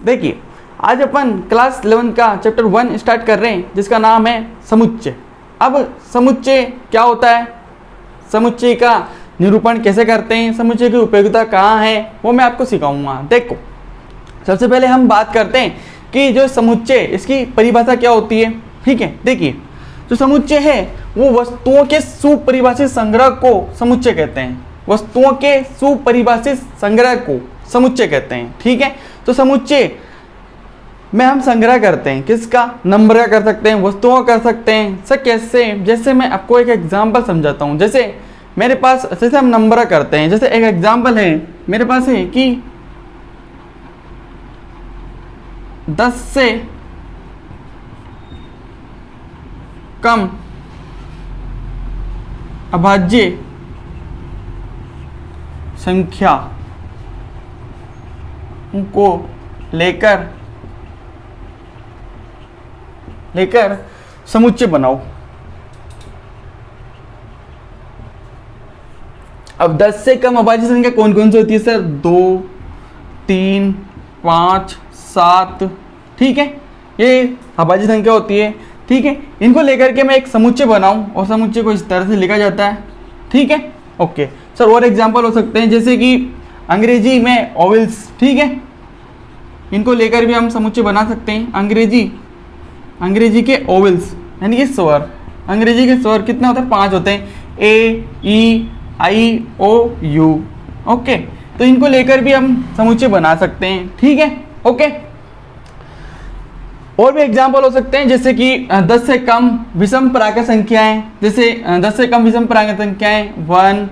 देखिए आज अपन क्लास 11 का चैप्टर 1 स्टार्ट कर रहे हैं जिसका नाम है समुच्चय। अब समुच्चय क्या होता है, समुच्चय का निरूपण कैसे करते हैं, समुच्चय की उपयोगिता कहाँ है, वो मैं आपको सिखाऊंगा। देखो सबसे पहले हम बात करते हैं कि जो समुच्चय इसकी परिभाषा क्या होती है। ठीक है, देखिए जो समुच्चय है वो वस्तुओं के सुपरिभाषित संग्रह को समुच्चय कहते हैं। वस्तुओं के सुपरिभाषित संग्रह को समुच्चय कहते हैं। ठीक है, तो समुच्चय में हम संग्रह करते हैं किसका, नंबर का कर सकते हैं, वस्तुओं का कर सकते हैं। सर कैसे, जैसे मैं आपको एक एग्जांपल समझाता हूँ। जैसे मेरे पास, जैसे हम नंबर करते हैं, जैसे एक एग्जांपल है मेरे पास है कि 10 से कम अभाज्य संख्या को लेकर समुच्चय बनाओ। अब 10 से कम अभाज्य संख्या कौन कौन सी होती है सर, 2, 3, 5, 7। ठीक है, ये अभाज्य संख्या होती है। ठीक है, इनको लेकर के मैं एक समुच्चय बनाऊं और समुच्चय को इस तरह से लिखा जाता है। ठीक है, ओके सर। और एग्जांपल हो सकते हैं जैसे कि अंग्रेजी में ओवल्स। ठीक है, इनको लेकर भी हम समुच्चय बना सकते हैं। अंग्रेजी के ओवल्स यानी कि स्वर, अंग्रेजी के स्वर कितने होते हैं, 5 होते हैं, ए, ई, आई, ओ, यू। ओके, तो इनको लेकर भी हम समुच्चय बना सकते हैं। ठीक है, ओके। और भी एग्जाम्पल हो सकते हैं जैसे कि 10 से कम विषम प्राकृत संख्याएं, जैसे 10 से कम विषम प्राकृत संख्याएं 1,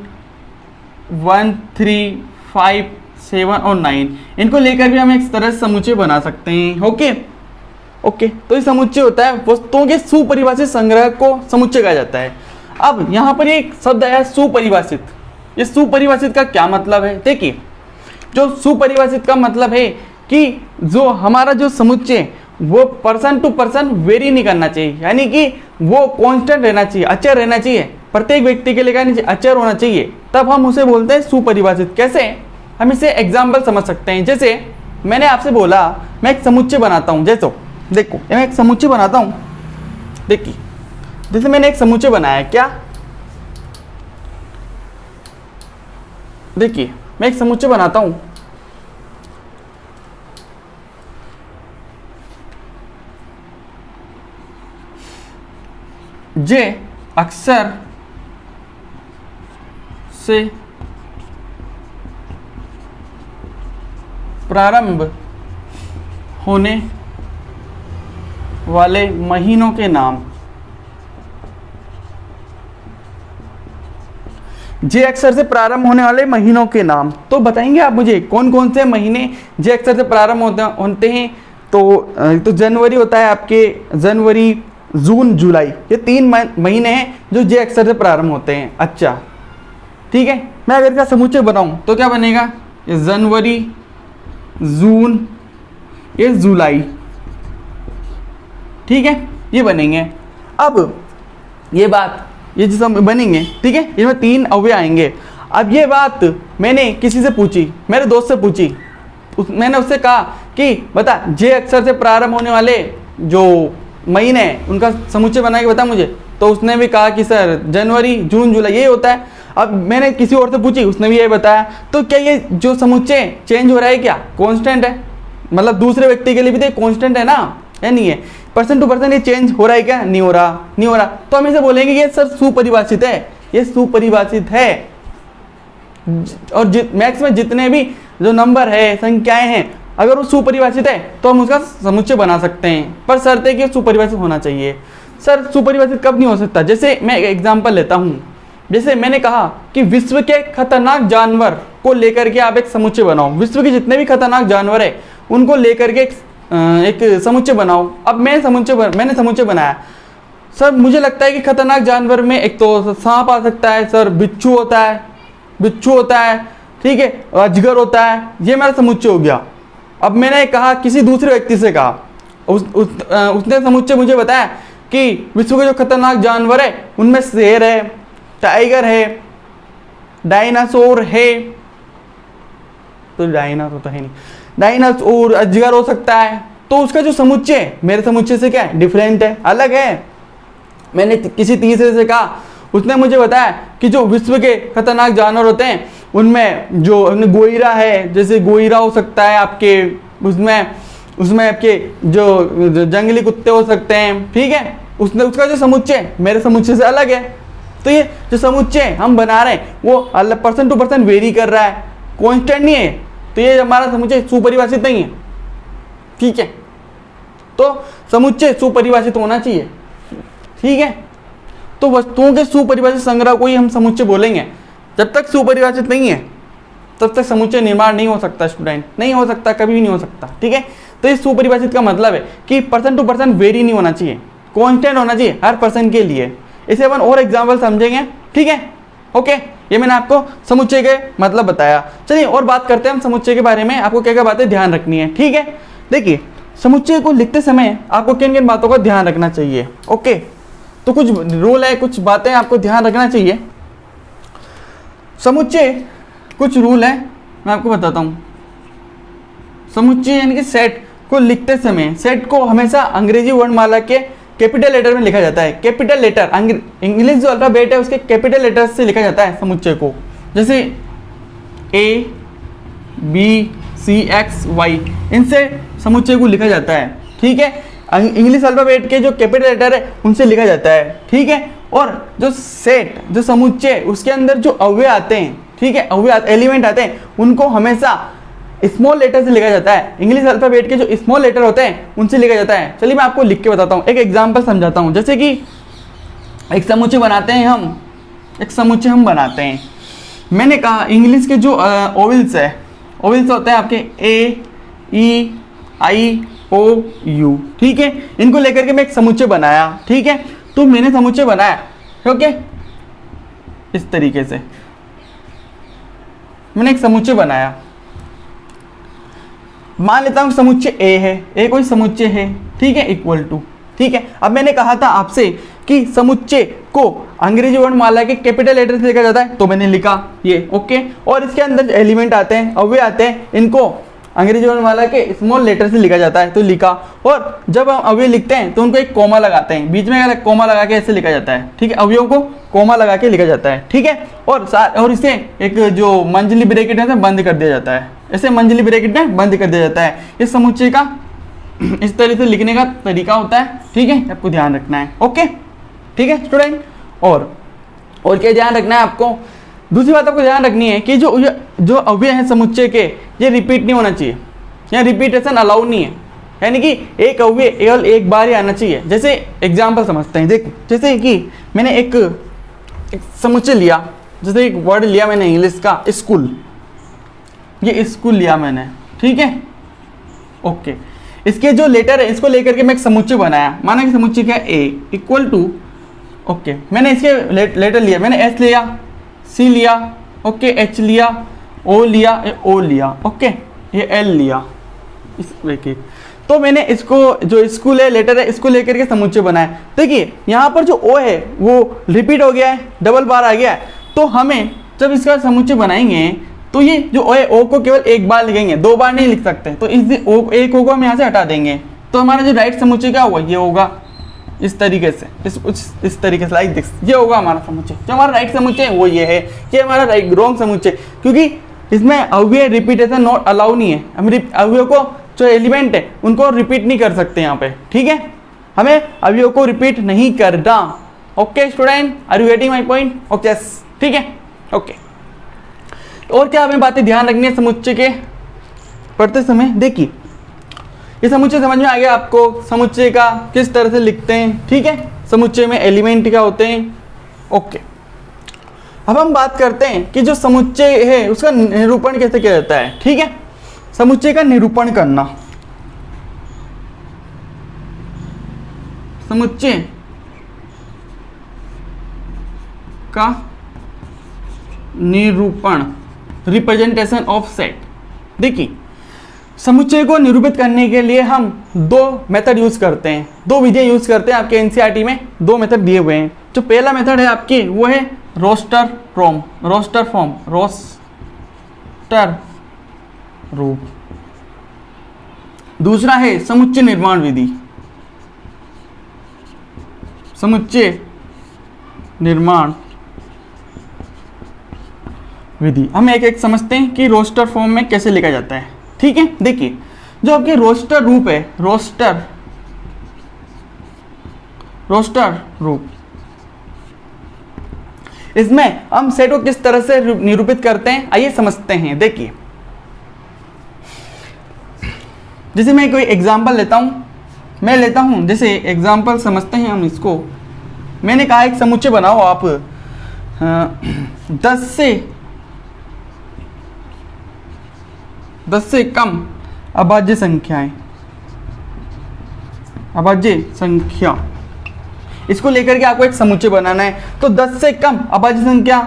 3, 5, 7 और 9। इनको लेकर भी हम एक तरह से समुच्चय बना सकते हैं। ओके, तो ये समुच्चय होता है, वस्तुओं के सुपरिभाषित संग्रह को समुच्चय कहा जाता है। अब यहाँ पर एक शब्द आया सुपरिभाषित। ये सुपरिभाषित का क्या मतलब है, देखिए जो सुपरिभाषित का मतलब है कि जो हमारा जो समुच्चय वो पर्सन टू पर्सन वेरी नहीं करना चाहिए, यानी कि वो कांस्टेंट रहना चाहिए, अचर रहना चाहिए, प्रत्येक व्यक्ति के लिए अचर होना चाहिए, तब हम उसे बोलते हैं सुपरिभाषित। कैसे, हम इसे एग्जाम्पल समझ सकते हैं। जैसे मैंने आपसे बोला मैं एक समुच्चय बनाता हूँ, जैसे देखो मैं एक समुच्चय बनाता हूँ। देखिए जैसे मैंने एक समुच्चय बनाया, क्या, देखिए मैं एक समुच्चय बनाता हूँ। जे अक्षर से प्रारंभ होने वाले महीनों के नाम। जे अक्षर से प्रारंभ होने वाले महीनों के नाम, तो बताएंगे आप मुझे कौन कौन से महीने जे अक्षर से प्रारंभ होते हैं। तो जनवरी होता है आपके, जनवरी, जून, जुलाई, ये 3 महीने हैं जो जे अक्षर से प्रारंभ होते हैं। अच्छा ठीक है, मैं अगर इसका समुच्चय बनाऊं तो क्या बनेगा, ये जनवरी, जून, ये जुलाई। ठीक है, ये बनेंगे। अब ये बात, ये जो सब बनेंगे, ठीक है, इसमें 3 अव्यय आएंगे। अब ये बात मैंने किसी से पूछी, मेरे दोस्त से पूछी, मैंने उससे कहा कि बता जे अक्षर से प्रारंभ होने वाले जो महीने हैं उनका समुच्चय बना के बता मुझे। तो उसने भी कहा कि सर जनवरी, जून, जुलाई यही होता है। अब मैंने किसी और से पूछी, उसने भी यही बताया। तो क्या ये जो समुच्चय चेंज हो रहा है, क्या कांस्टेंट है, मतलब दूसरे व्यक्ति के लिए भी तो कांस्टेंट है ना, या नहीं है, पर्सन टू पर्सन ये चेंज हो रहा है क्या, नहीं हो रहा। तो हम इसे बोलेंगे ये सर सुपरिभाषित है, ये सुपरिभाषित है। और मैथ्स में जितने भी जो नंबर है, संख्याएं हैं, अगर वो सुपरिभाषित है तो हम उसका समुच्चय बना सकते हैं, पर शर्त है कि सुपरिभाषित होना चाहिए। सर सुपरिभाषित कब नहीं हो सकता, जैसे मैं एक एग्जांपल लेता हूँ। जैसे मैंने कहा कि विश्व के खतरनाक जानवर को लेकर के आप एक समुच्चय बनाओ, विश्व के जितने भी खतरनाक जानवर है उनको लेकर के एक समुच्चय बनाओ। अब मैंने समुच्चय बनाया। सर मुझे लगता है कि खतरनाक जानवर में एक तो सांप आ सकता है, सर बिच्छू होता है, ठीक है, अजगर होता है, ये मेरा समुच्चय हो गया। अब मैंने कहा किसी दूसरे व्यक्ति से कहा, उसने समुच्चय मुझे बताया कि विश्व के जो खतरनाक जानवर है उनमें शेर है, टाइगर है, डायनासोर है, तो डायनासोर तो है नहीं, डायनासोर, अजगर हो सकता है, तो उसका जो समुच्चय है मेरे समुच्चय से क्या है, डिफरेंट है, अलग है। मैंने किसी तीसरे से कहा, उसने मुझे बताया कि जो विश्व के खतरनाक जानवर होते हैं उनमें जो गोइरा है, जैसे गोइरा हो सकता है आपके, उसमें आपके जो जंगली कुत्ते हो सकते हैं, ठीक है। उसका जो समुच्चय मेरे समुच्चय से अलग है। तो ये जो समुच्चय हम बना रहे हैं वो अलग पर्सन टू पर्सन वेरी कर रहा है, कांस्टेंट नहीं है। तो ये हमारा समुच्चय सुपरिभाषित नहीं है, ठीक है। तो समुच्चय सुपरिभाषित होना चाहिए, ठीक है। तो वस्तुओं के सुपरिभाषित संग्रह को ही हम समुच्चय बोलेंगे। जब तक सुपरिभाषित नहीं है तब तक समुच्चय निर्माण नहीं हो सकता स्टूडेंट, नहीं हो सकता, कभी भी नहीं हो सकता, ठीक है। तो इस सुपरिभाषित का मतलब है कि पर्सन टू पर्सन वेरी नहीं होना चाहिए, कांस्टेंट होना चाहिए हर पर्सन के लिए। इसे अपन और एग्जाम्पल समझेंगे, ठीक है। ओके, ये मैंने आपको समुच्चय के मतलब बताया। चलिए और बात करते हैं हम समुच्चय के बारे में, आपको क्या क्या बातें ध्यान रखनी है, ठीक है। देखिए समुच्चय को लिखते समय आपको किन किन बातों का ध्यान रखना चाहिए। ओके, तो कुछ रूल है, कुछ बातें आपको ध्यान रखना चाहिए। समुच्चय कुछ रूल है, मैं आपको बताता हूँ। समुच्चय यानी कि सेट को लिखते समय सेट को हमेशा अंग्रेजी वर्णमाला के कैपिटल लेटर में लिखा जाता है। कैपिटल लेटर, इंग्लिश जो अल्फाबेट है उसके कैपिटल लेटर से लिखा जाता है समुच्चय को, जैसे A B C X Y, इनसे समुच्चय को लिखा जाता है, ठीक है। इंग्लिश अल्फाबेट के जो कैपिटल लेटर है उनसे लिखा जाता है, ठीक है। और जो सेट, जो समुच्चय, उसके अंदर जो अव्यय आते हैं, ठीक है, अव्यय एलिमेंट आते हैं, उनको हमेशा स्मॉल लेटर से लिखा जाता है। इंग्लिश अल्फाबेट के जो स्मॉल लेटर होते हैं उनसे लिखा जाता है। चलिए मैं आपको लिख के बताता हूँ, एक एग्जांपल समझाता हूँ। जैसे कि एक समुच्चय बनाते हैं हम, एक समुच्चय हम बनाते हैं। मैंने कहा इंग्लिश के जो ओवल्स है, ओवल्स होते हैं आपके A E I O U, ठीक है। इनको लेकर के मैं एक समुच्चय बनाया, ठीक है। तो मैंने समुच्चय बनाया, ओके, इस तरीके से मैंने एक समुच्चय बनाया। मान लेता हूं समुच्चय A है, A कोई समुच्चय है, ठीक है, इक्वल टू, ठीक है। अब मैंने कहा था आपसे कि समुच्चय को अंग्रेजी वर्णमाला के कैपिटल लेटर से लिखा जाता है, तो मैंने लिखा ये, ओके। और इसके अंदर जो एलिमेंट आते हैं, अव्यय आते हैं, इनको अंग्रेजी वर्णमाला के स्मॉल लेटर से लिखा जाता है, तो लिखा। और जब हम अव्यय लिखते हैं तो उनको एक कोमा लगाते हैं, बीच में कोमा लगा के ऐसे लिखा जाता है, ठीक है। अवयवों को कोमा लगा के लिखा जाता है, ठीक है। और इसे एक जो मंजली ब्रैकेट है बंद कर दिया जाता है, ऐसे मंजली ब्रैकेट में बंद कर दिया जाता है। इस समुच्चय का इस तरह से लिखने का तरीका होता है, ठीक है, आपको ध्यान रखना है, ओके, ठीक है स्टूडेंट। और क्या ध्यान रखना है आपको, दूसरी बात आपको ध्यान रखनी है कि जो अव्यय है समुच्चय के, ये रिपीट नहीं होना चाहिए, या रिपीटेशन अलाउ नहीं है, यानी कि एक अव्यय केवल एक बार ही आना चाहिए। जैसे एग्जाम्पल समझते हैं, देखो जैसे कि मैंने एक समुच्चय लिया, जैसे एक वर्ड लिया मैंने इंग्लिश का स्कूल, ये स्कूल लिया मैंने, ठीक है, ओके। इसके जो लेटर है इसको लेकर के मैं एक समुच्चय बनाया, माना कि समुच्चय क्या है A इक्वल टू, ओके, मैंने इसके लेटर लिया, मैंने S लिया, C लिया, ओके, H लिया, O लिया, O लिया, ओके, ये L लिया, इस देखिए। तो मैंने इसको जो स्कूल है लेटर है इसको लेकर के समुच्चय बनाया। देखिए यहाँ पर जो O है वो रिपीट हो गया है, डबल बार आ गया है। तो हमें जब इसका समुच्चय बनाएंगे तो ये जो O है, O को केवल एक बार लिखेंगे, दो बार नहीं लिख सकते। तो इस एक O को हम यहाँ से हटा देंगे, तो हमारा जो राइट समुच्चय क्या होगा, ये होगा इस तरीके से, इस तरीके से, लाइक दिस, ये होगा हमारा समुच्चय। जो हमारा राइट समुच्चय है वो ये है, ये हमारा राइट रॉन्ग समुच्चय, क्योंकि इसमें अव्यय रिपीटेशन नॉट अलाउ नहीं है। हम अव्यय को जो एलिमेंट है उनको रिपीट नहीं कर सकते यहाँ पे, ठीक है, हमें अव्यय को रिपीट नहीं करना। Okay student, are you getting my point? Okay, ठीक है, ओके। और क्या हमें बातें ध्यान रखनी है समुच्चय के पढ़ते समय? देखिए ये समुच्चय समझ में आ गया आपको, समुच्चय का किस तरह से लिखते हैं, ठीक है, समुच्चय में एलिमेंट क्या होते हैं, ओके। अब हम बात करते हैं कि जो समुच्चय है उसका निरूपण कैसे किया जाता है, ठीक है। समुच्चय का निरूपण करना, समुच्चय का निरूपण, रिप्रेजेंटेशन ऑफ सेट। देखिए समुच्चय को निरूपित करने के लिए हम दो मेथड यूज करते हैं, दो विधियां यूज करते हैं। आपके एनसीईआरटी में दो मेथड दिए हुए हैं। जो पहला मेथड है आपकी वो है रोस्टर फॉर्म, रोस्टर रूप, दूसरा है समुच्चय निर्माण विधि। समुच्चय निर्माण विधि हम एक एक समझते हैं कि रोस्टर फॉर्म में कैसे लिखा जाता है। ठीक है, देखिए जो आपके रोस्टर रूप है, रोस्टर रूप, इसमें हम सेट को किस तरह से निरूपित करते हैं आइए समझते हैं। देखिए जैसे मैं कोई एग्जांपल लेता हूं, जैसे एग्जांपल समझते हैं हम इसको। मैंने कहा एक समुच्चय बनाओ आप 10 से कम अभाज्य संख्या, इसको लेकर के आपको एक समुच्चय बनाना है। तो 10 से कम अभाज्य संख्या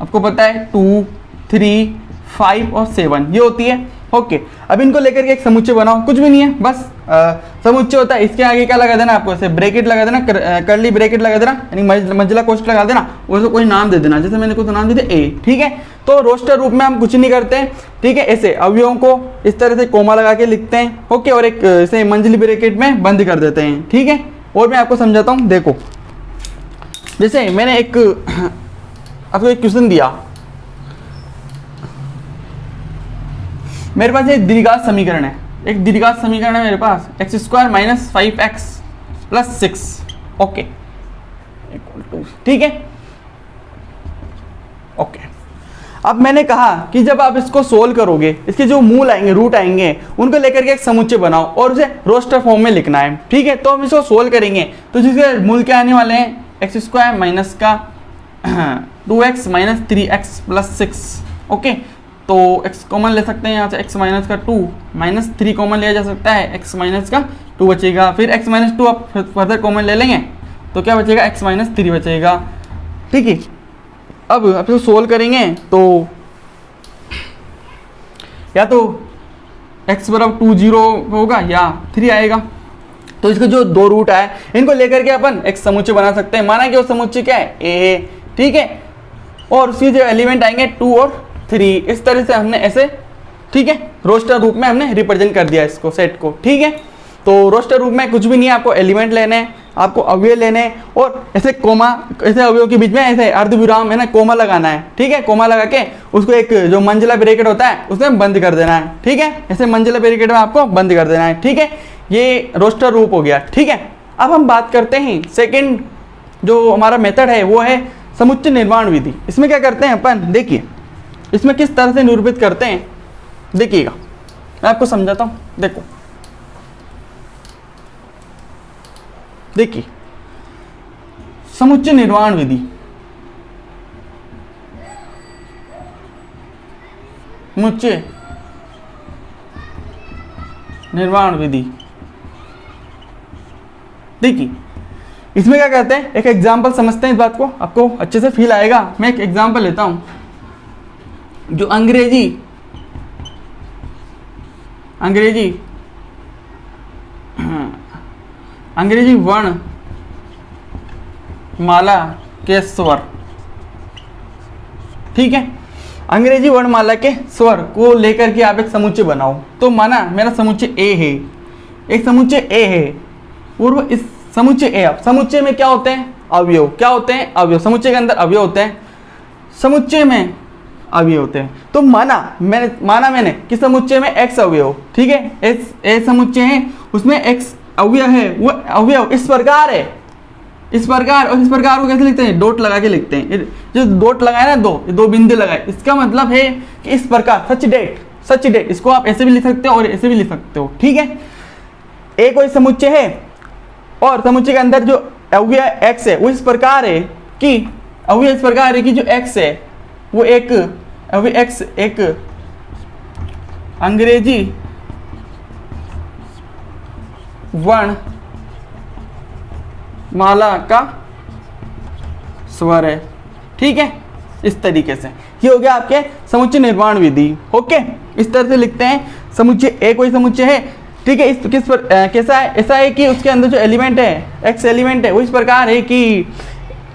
आपको पता है 2, 3, 5 और 7 ये होती है। ओके, अब इनको लेकर के एक समुच्चय बनाओ, कुछ भी नहीं है, बस समुच्चय होता है। इसके आगे क्या लगा देना आपको, ऐसे ब्रैकेट लगा देना, कर्ली ब्रैकेट लगा देना, यानी मंजिला कोष्ठक लगा देना, उसको कोई नाम दे देना। जैसे मैंने कुछ नाम दे दिया ए। ठीक है, तो रोस्टर रूप में हम कुछ नहीं करते हैं। ठीक है, ऐसे अवयवों को इस तरह से कोमा लगा के लिखते हैं। ओके, और एक ऐसे मंजिली ब्रैकेट में बंद कर देते हैं। ठीक है, और मैं आपको समझाता हूँ। देखो जैसे मैंने आपको एक क्वेश्चन दिया, मेरे पास एक द्विघात समीकरण है, मेरे पास x² - 5x + 6। ओके, ठीक है। ओके, अब मैंने कहा कि जब आप इसको सोल्व करोगे, इसके जो मूल आएंगे, रूट आएंगे, उनको लेकर के एक समुच्चय बनाओ और उसे रोस्टर फॉर्म में लिखना है। ठीक है, तो हम इसको सोल्व करेंगे तो जिसके मूल क्या आने वाले हैं, x² - 2x - 3x + 6। ओके, तो x कॉमन ले सकते हैं यहाँ से, x - का 2 - 3 कॉमन लिया जा सकता है, x - का 2 बचेगा। फिर x - 2 आप फर्दर कॉमन ले लेंगे तो क्या बचेगा, x - 3 बचेगा। ठीक है, अब इसको सोल्व करेंगे तो या तो x बराबर 2 0 होगा या 3 आएगा। तो इसके जो दो रूट आए इनको लेकर के अपन एक समुच्चय बना सकते हैं। माना कि वो समुच्चय क्या है, a। ठीक है, और उसके जो एलिमेंट आएंगे 2 और 3, इस तरह से हमने ऐसे, ठीक है, रोस्टर रूप में हमने रिप्रेजेंट कर दिया इसको, सेट को। ठीक है, तो रोस्टर रूप में कुछ भी नहीं है, आपको एलिमेंट लेने हैं, आपको अवयव लेने हैं, और ऐसे कोमा, ऐसे अवयव के बीच में ऐसे अर्धविराम है ना, कोमा लगाना है। ठीक है, कोमा लगा के उसको एक जो मंजिला ब्रैकेट होता है उसमें बंद कर देना है। ठीक है, ऐसे मंजिला ब्रैकेट में आपको बंद कर देना है। ठीक है, ये रोस्टर रूप हो गया। ठीक है, अब हम बात करते हैं सेकंड जो हमारा मेथड है, वो है समुच्चय निर्माण विधि। इसमें क्या करते हैं अपन, देखिए इसमें किस तरह से निरूपित करते हैं, देखिएगा मैं आपको समझाता हूं। देखो देखिए, समुच्चय निर्माण विधि, समुच्चय निर्माण विधि। देखिए इसमें क्या कहते हैं, एक एग्जांपल समझते हैं, इस बात को आपको अच्छे से फील आएगा। मैं एक एग्जांपल लेता हूं, जो अंग्रेजी वर्ण माला के स्वर। ठीक है, अंग्रेजी वर्णमाला के स्वर को लेकर के आप एक समुच्चय बनाओ। तो माना मेरा समुच्चय ए है, एक समुच्चय ए है, और इस समुच्चय ए, अब समुच्चय में क्या होते हैं, अवयव। क्या होते हैं, अवयव। समुच्चय के अंदर अवयव होते हैं, समुच्चय में अवयव होते हैं। तो माना मैंने कि समुच्चय में x अवयव, ठीक है, ए समुच्चय है, उसमें x अवयव है, वो अवयव इस प्रकार है, इस प्रकार। और इस प्रकार को कैसे लिखते हैं, डॉट लगा के लिखते हैं। जो डॉट लगाए ना, दो बिंदु लगाए, इसका मतलब है कि इस प्रकार, सच डेट। इसको आप ऐसे भी लिख सकते हो और ऐसे भी लिख सकते हो। ठीक है, ए कोई समुच्चय है और समुच्चय के अंदर जो अवयव x है वो इस प्रकार है कि अवयव इस प्रकार है कि जो x है वो एक अवयव x एक अंग्रेजी वर्ण माला का स्वर है। ठीक है, इस तरीके से ये हो गया आपके समुच्चय निर्माण विधि। ओके, इस तरह से लिखते हैं, समुच्चय ए कोई समुच्चय है, ठीक है, इस किस पर कैसा है, ऐसा है कि उसके अंदर जो एलिमेंट है, एक्स एलिमेंट है, वो इस प्रकार है कि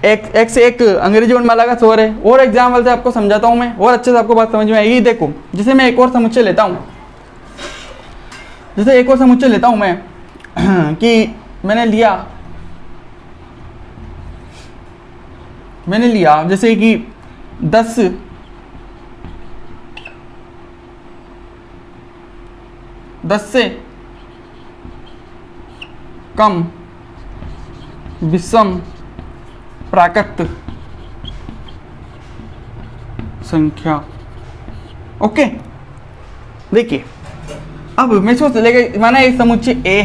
एक्स एक अंग्रेजी वर्णमाला का स्वर है। और एग्जाम्पल से आपको समझाता हूं मैं, और अच्छे से आपको बात समझ में आएगी। देखो, जैसे मैं एक और समुच्चय लेता हूं, जैसे एक और समुच्चय लेता हूं मैं कि मैंने लिया जैसे कि 10 से कम विषम प्राकृत संख्या। ओके, देखिए अब मैं सोच लेगा माना एक समुच्चय ए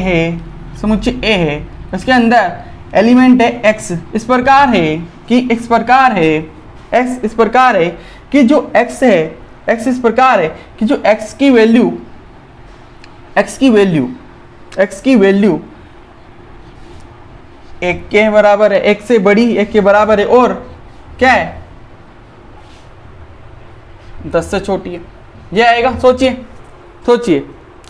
है, इसके अंदर एलिमेंट है x इस प्रकार है कि जो x इस प्रकार है कि जो x की वैल्यू 1 के बराबर है, 1 से बड़ी 1 के बराबर है, और क्या है 10 से छोटी है। ये आएगा, सोचिए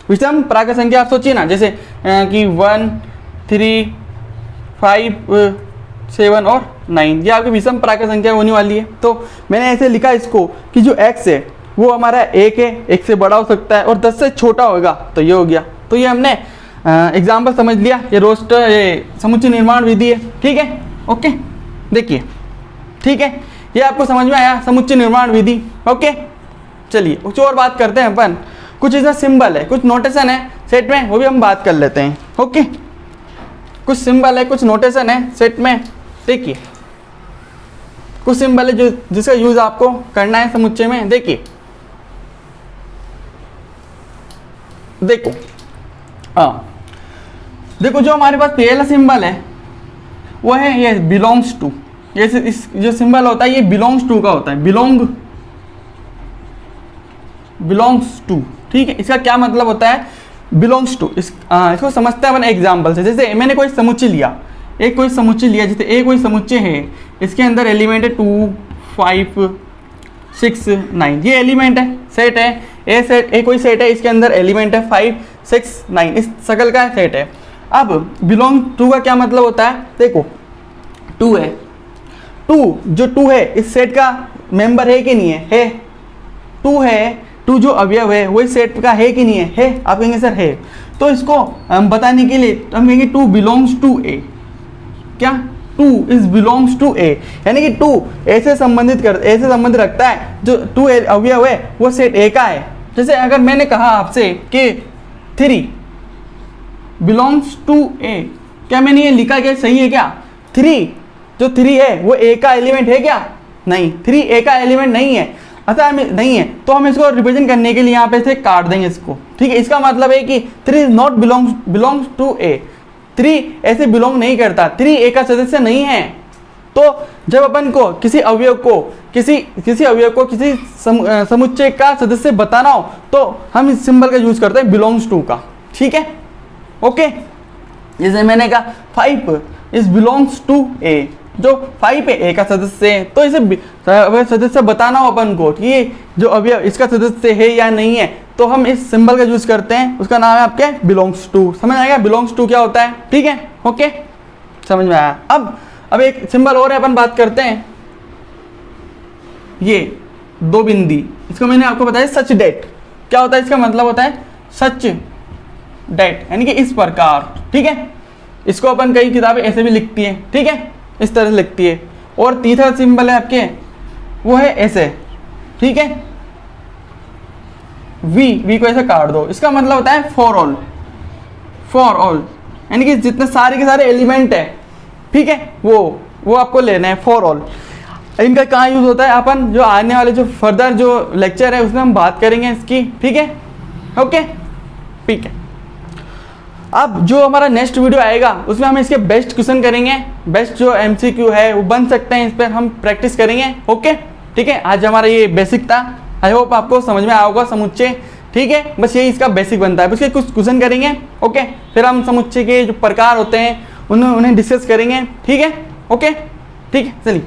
विषम प्राकृत संख्या आप सोचिए ना, जैसे कि 1 3 5 7 और 9 ये आपकी विषम प्राकृत संख्या होने वाली है। तो मैंने ऐसे लिखा इसको कि जो x है वो हमारा 1 है, 1 से बड़ा हो सकता है और 10 से छोटा होगा, तो ये हो गया। तो ये हमने एग्जाम्पल समझ लिया, ये समुच्चय निर्माण विधि है। ठीक है, ओके, देखिए ठीक है, ये आपको समझ में आया समुच्चय निर्माण विधि। ओके, चलिए कुछ और बात करते हैं अपन, कुछ ऐसा सिंबल है, कुछ नोटेशन है सेट में, वो भी हम बात कर लेते हैं। ओके, कुछ सिंबल है, कुछ नोटेशन है सेट में। देखिए कुछ सिंबल है जिसका यूज आपको करना है समुच्चय में। देखिए देखो जो हमारे पास पहला सिंबल है वो है ये बिलोंग्स टू। जैसे इस जो सिंबल होता है ये बिलोंग्स टू का होता है, बिलोंग्स टू। ठीक है, इसका क्या मतलब होता है बिलोंग्स टू? इसको समझते हैं अपन एग्जाम्पल से। जैसे मैंने कोई समुच्चय लिया, जैसे एक कोई समुच्चय है, इसके अंदर एलिमेंट है 2 5 6 9, ये एलिमेंट है, सेट है ए कोई सेट है, इसके अंदर एलिमेंट है 5 6 9, इस सकल का सेट है। अब बिलोंग टू का क्या मतलब होता है? देखो 2 है, 2 है इस सेट का मेंबर है कि नहीं है? 2 है, 2 जो अवयव है वो इस सेट का है कि नहीं है? आप कहेंगे सर है। तो इसको हम बताने के लिए हम कहेंगे 2 बिलोंग्स टू ए। क्या? 2 इज बिलोंग्स टू ए, यानी कि 2 ऐसे संबंध रखता है जो 2 अवयव है वो सेट ए का है। जैसे अगर मैंने कहा आपसे कि 3 बिलोंग्स टू ए, क्या मैंने ये लिखा क्या सही है क्या? 3 है वो ए का एलिमेंट है क्या? नहीं, 3 ए का एलिमेंट नहीं है। अतः नहीं है तो हम इसको रिप्रेजेंट करने के लिए यहाँ पे से काट देंगे इसको। ठीक है, इसका मतलब है कि 3 इज नॉट बिलोंग्स टू ए, 3 ऐसे बिलोंग नहीं करता, 3 ए का सदस्य नहीं है। तो जब अपन को किसी अवयव को किसी समुच्चय का सदस्य बताना हो तो हम इस सिंबल का यूज करते हैं बिलोंग्स टू का। ठीक है, ओके। जैसे मैंने कहा 5 इज बिलोंग्स टू ए, जो 5 है ए का सदस्य है, तो इसे सदस्य बताना हो अपन को कि ये जो अवयव इसका सदस्य है या नहीं है, तो हम इस सिंबल का यूज करते हैं, उसका नाम है आपके बिलोंग्स टू। समझ आएगा बिलोंग्स टू क्या होता है? ठीक है, ओके, समझ में आया। अब एक सिंबल और है, अपन बात करते हैं ये 2 बिंदी, इसको मैंने आपको बताया सच डेट। क्या होता है? इसका मतलब होता है सच डेट, यानी कि इस प्रकार। ठीक है, इसको अपन कई किताबें ऐसे भी लिखती है। ठीक है, इस तरह से लिखती है। और तीसरा सिंबल है आपके वो है ऐसे। ठीक है, वी को ऐसे काट दो, इसका मतलब होता है फॉर ऑल, यानी कि जितने सारे के सारे एलिमेंट है, ठीक है, वो आपको लेना है फॉर ऑल। इनका कहाँ यूज होता है? अपन जो आने वाले जो फर्दर जो लेक्चर है उसमें हम बात करेंगे इसकी। ठीक है, ओके, ठीक है। अब जो हमारा नेक्स्ट वीडियो आएगा उसमें हम इसके बेस्ट क्वेश्चन करेंगे, बेस्ट जो MCQ है वो बन सकते हैं, इस पर हम प्रैक्टिस करेंगे। ओके, ठीक है, आज हमारा ये बेसिक था। आई होप आपको समझ में आया होगा समुच्चय। ठीक है, बस यही इसका बेसिक बनता है, उसके कुछ क्वेश्चन करेंगे। ओके, फिर हम समुच्चय के जो प्रकार होते हैं उन्हें डिस्कस करेंगे। ठीक है, ओके, ठीक है, चलिए।